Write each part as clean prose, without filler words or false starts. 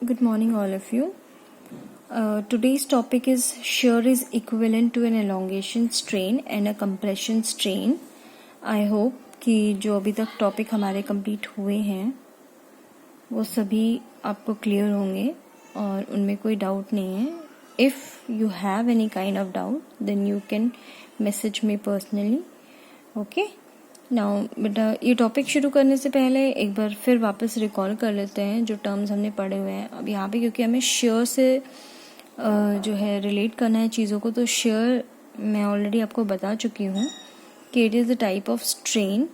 Good morning, all of you. Today's topic is shear is equivalent to an elongation strain and a compression strain. I hope कि जो अभी तक topic हमारे complete हुए हैं वो सभी आपको क्लियर होंगे और उनमें कोई डाउट नहीं है. If you have any kind of doubt then you can message me personally. Okay. Now बेटा, ये टॉपिक शुरू करने से पहले एक बार फिर वापस रिकॉल कर लेते हैं जो टर्म्स हमने पढ़े हुए हैं. अब यहाँ पे क्योंकि हमें शेयर से जो है रिलेट करना है चीज़ों को, तो शेयर मैं ऑलरेडी आपको बता चुकी हूँ कि it is the type of strain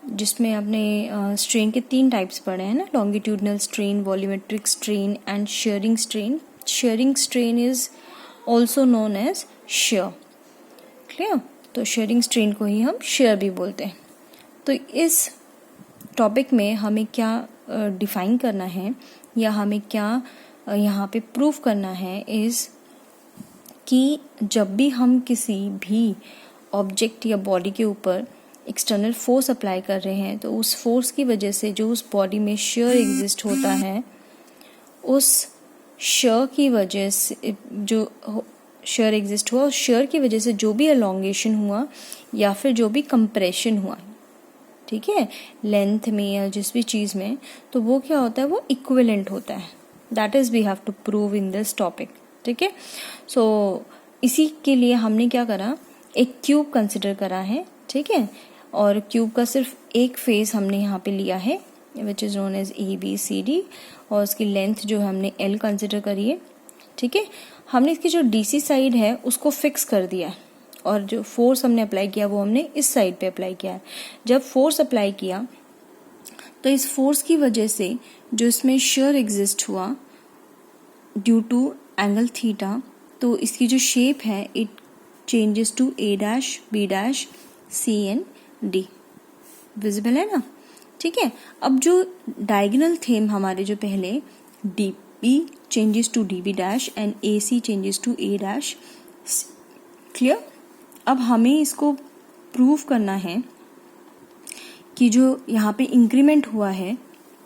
जिसमें आपने स्ट्रेन के 3 टाइप्स पढ़े हैं ना, longitudinal strain, volumetric strain and shearing strain. Shearing strain is also known as shear. Clear? तो शेयरिंग स्ट्रेन को ही हम शेयर भी बोलते हैं. तो इस टॉपिक में हमें क्या डिफाइन करना है या हमें क्या यहाँ पे प्रूव करना है इज़ कि जब भी हम किसी भी ऑब्जेक्ट या बॉडी के ऊपर एक्सटर्नल फोर्स अप्लाई कर रहे हैं तो उस फोर्स की वजह से जो उस बॉडी में शेयर एग्जिस्ट होता है, उस शेयर की वजह से जो शेयर एग्जिस्ट हुआ, उस शेयर की वजह से जो भी एलोंगेशन हुआ या फिर जो भी कंप्रेशन हुआ, ठीक है, लेंथ में या जिस भी चीज़ में, तो वो क्या होता है, वो इक्विवेलेंट होता है. That is we have to prove in this topic. ठीक है. सो इसी के लिए हमने क्या करा, एक क्यूब कंसिडर करा है. ठीक है. और क्यूब का सिर्फ एक फेस हमने यहाँ पे लिया है which is known as ABCD, और उसकी लेंथ जो हमने L कंसिडर करी है. ठीक है. हमने इसकी जो DC साइड है उसको फिक्स कर दिया है और जो फोर्स हमने अप्लाई किया वो हमने इस साइड पे अप्लाई किया है. जब फोर्स अप्लाई किया तो इस फोर्स की वजह से जो इसमें शेयर एग्जिस्ट हुआ ड्यू टू एंगल थीटा, तो इसकी जो शेप है it changes to A', B', C and D. Visible है ना? ठीक है. अब जो डायगोनल थेम हमारे जो पहले DB changes to DB' and AC changes to A'. Clear? अब हमें इसको प्रूव करना है कि जो यहाँ पे इंक्रीमेंट हुआ है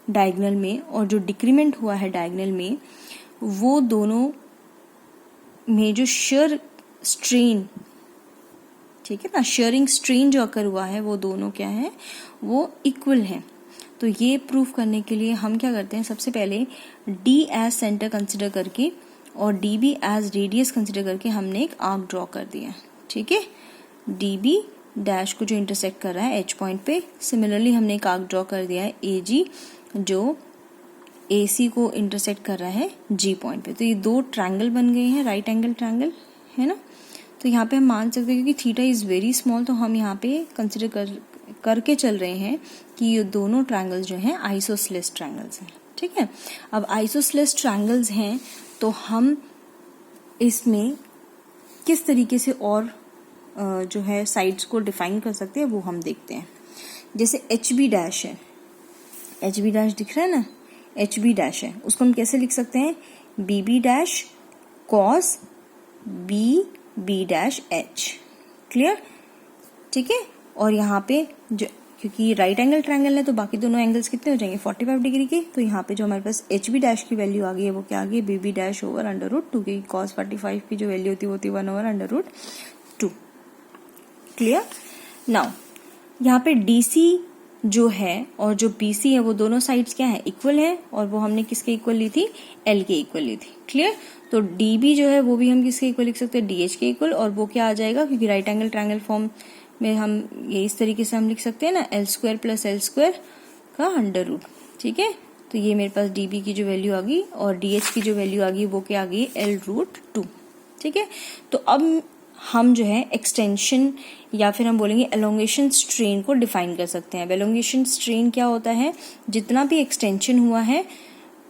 डायगोनल में और जो डिक्रीमेंट हुआ है डायगोनल में, वो दोनों में जो शेयर स्ट्रेन, ठीक है ना, शेयरिंग स्ट्रेन जो अकर हुआ है वो दोनों क्या है, वो इक्वल है. तो ये प्रूफ करने के लिए हम क्या करते हैं, सबसे पहले D एज सेंटर कंसिडर करके और DB एज रेडियस कंसिडर करके हमने एक आर्क ड्रॉ कर दिया. ठीक है. DB डैश को जो इंटरसेक्ट कर रहा है H पॉइंट पे, सिमिलरली हमने एक आर्क ड्रॉ कर दिया है AG जो AC को इंटरसेक्ट कर रहा है G पॉइंट पे. तो ये 2 ट्रायंगल बन गए हैं, राइट एंगल ट्रायंगल, है ना. तो यहाँ पे हम मान सकते हैं क्योंकि थीटा इज़ वेरी स्मॉल, तो हम यहाँ पे कंसिडर करके चल रहे हैं कि ये दोनों ट्रायंगल्स जो हैं आइसोसेलेस ट्रायंगल्स हैं. ठीक है. अब आइसोसेलेस ट्रायंगल्स हैं तो हम इसमें किस तरीके से और जो है साइड्स को डिफाइन कर सकते हैं वो हम देखते हैं. जैसे HB' है, HB' दिख रहा है ना, HB' है, उसको हम कैसे लिख सकते हैं, BB' cos BB'H. क्लियर? ठीक है. और यहाँ पे जो क्योंकि राइट एंगल ट्रायंगल है तो बाकी दोनों एंगल्स कितने हो जाएंगे, 45 डिग्री के. तो यहाँ पे जो हमारे पास HB' की वैल्यू आ गई है वो क्या आ गई, BB' ओवर √2, क्योंकि cos 45 की जो वैल्यू होती है वो होती है 1 ओवर √2. क्लियर? नाउ यहाँ पे DC जो है और जो BC है वो दोनों साइड्स क्या है, इक्वल है, और वो हमने किसके इक्वल ली थी, L के इक्वल ली थी. क्लियर? तो DB जो है वो भी हम किसके इक्वल लिख सकते हैं, DH के इक्वल, और वो क्या आ जाएगा, क्योंकि राइट एंगल ट्रायंगल फॉर्म में हम ये इस तरीके से हम लिख सकते हैं ना, L² + L² का √. ठीक है. तो ये मेरे पास DB की जो वैल्यू आ गई और DH की जो वैल्यू आ गई वो क्या आ गई, L√2. ठीक है. तो अब हम जो है एक्सटेंशन या फिर हम बोलेंगे एलोंगेशन स्ट्रेन को डिफाइन कर सकते हैं. एलोंगेशन स्ट्रेन क्या होता है, जितना भी एक्सटेंशन हुआ है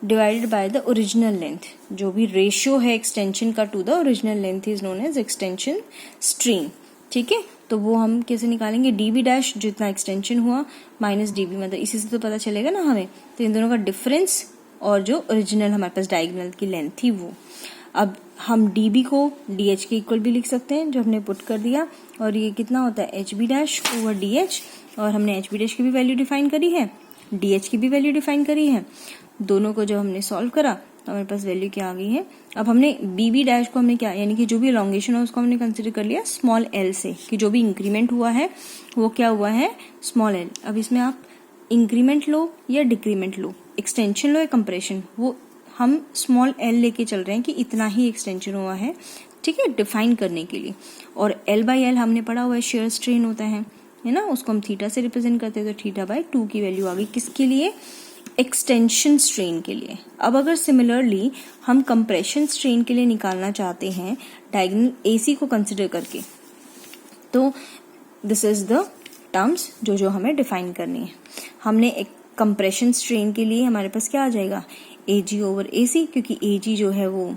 divided by the original length, जो भी रेशियो है एक्सटेंशन का to the original length is known as extension strain. ठीक है. तो वो हम कैसे निकालेंगे, DB' जितना एक्सटेंशन हुआ माइनस DB, मतलब इसी से तो पता चलेगा ना हमें. तो इन दोनों का डिफरेंस और जो ओरिजिनल हमारे पास डायगोनल की लेंथ थी वो. अब हम DB को DH के इक्वल भी लिख सकते हैं जो हमने पुट कर दिया, और ये कितना होता है HB' ओवर DH, और हमने HB' की भी वैल्यू डिफाइन करी है, DH की भी वैल्यू डिफाइन करी है. दोनों को जब हमने सॉल्व करा तो हमारे पास वैल्यू क्या आ गई है। अब हमने बी डैश को हमने क्या, यानी कि जो भी एलोंगेशन है उसको हमने कंसिडर कर लिया स्मॉल एल से, कि जो भी इंक्रीमेंट हुआ है वो क्या हुआ है, स्मॉल एल। अब इसमें आप इंक्रीमेंट लो या डिक्रीमेंट लो, एक्सटेंशन लो या कंप्रेशन, वो हम स्मॉल एल लेके चल रहे हैं कि इतना ही एक्सटेंशन हुआ है, ठीक है, डिफाइन करने के लिए। और एल बाई एल हमने पढ़ा हुआ है शेयर स्ट्रेन होता है ना, उसको हम थीटा से रिप्रेजेंट करते हैं, तो थीटा बाई 2 की वैल्यू आ गई किसके लिए, एक्सटेंशन स्ट्रेन के लिए। अब अगर सिमिलरली हम कंप्रेशन स्ट्रेन के लिए निकालना चाहते हैं डायगोनल एसी को कंसिडर करके, तो दिस इज द टर्म्स जो हमें डिफाइन करनी है। हमने एक कंप्रेशन स्ट्रेन के लिए हमारे पास क्या आ जाएगा, AG ओवर AC, क्योंकि AG जो है वो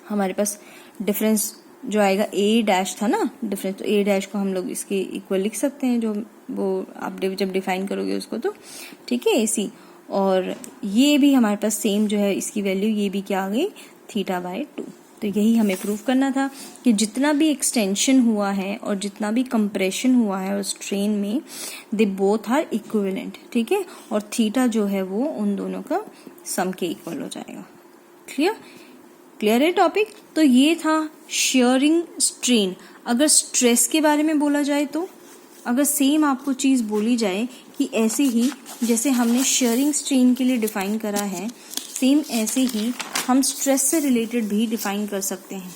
हमारे पास डिफरेंस जो आएगा A डैश था ना डिफरेंस, तो A डैश को हम लोग इसके इक्वल लिख सकते हैं, जो वो आप जब डिफाइन करोगे उसको, तो ठीक है AC। और ये भी हमारे पास सेम जो है इसकी वैल्यू, ये भी क्या आ गई, थीटा बाई 2। तो यही हमें प्रूव करना था कि जितना भी एक्सटेंशन हुआ है और जितना भी कंप्रेशन हुआ है उस ट्रेन में, दे बोथ आर इक्विवेलेंट, ठीक है, और थीटा जो है वो उन दोनों का सम के इक्वल हो जाएगा। क्लियर है टॉपिक। तो ये था शेयरिंग स्ट्रेन। अगर स्ट्रेस के बारे में बोला जाए तो, अगर सेम आपको चीज बोली जाए कि ऐसे ही जैसे हमने शेयरिंग स्ट्रेन के लिए डिफाइन करा है, सेम ऐसे ही हम स्ट्रेस से रिलेटेड भी डिफाइन कर सकते हैं,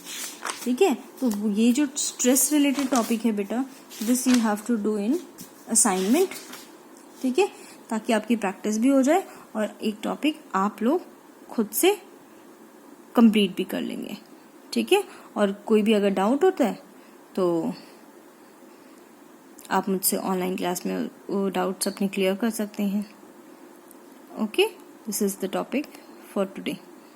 ठीक है। तो ये जो स्ट्रेस रिलेटेड टॉपिक है बेटा, this you have to do in assignment, ठीक है, ताकि आपकी प्रैक्टिस भी हो जाए और एक टॉपिक आप लोग खुद से कंप्लीट भी कर लेंगे, ठीक है। और कोई भी अगर डाउट होता है तो आप मुझसे ऑनलाइन क्लास में वो डाउट्स अपने क्लियर कर सकते हैं। Okay, this is the topic for today.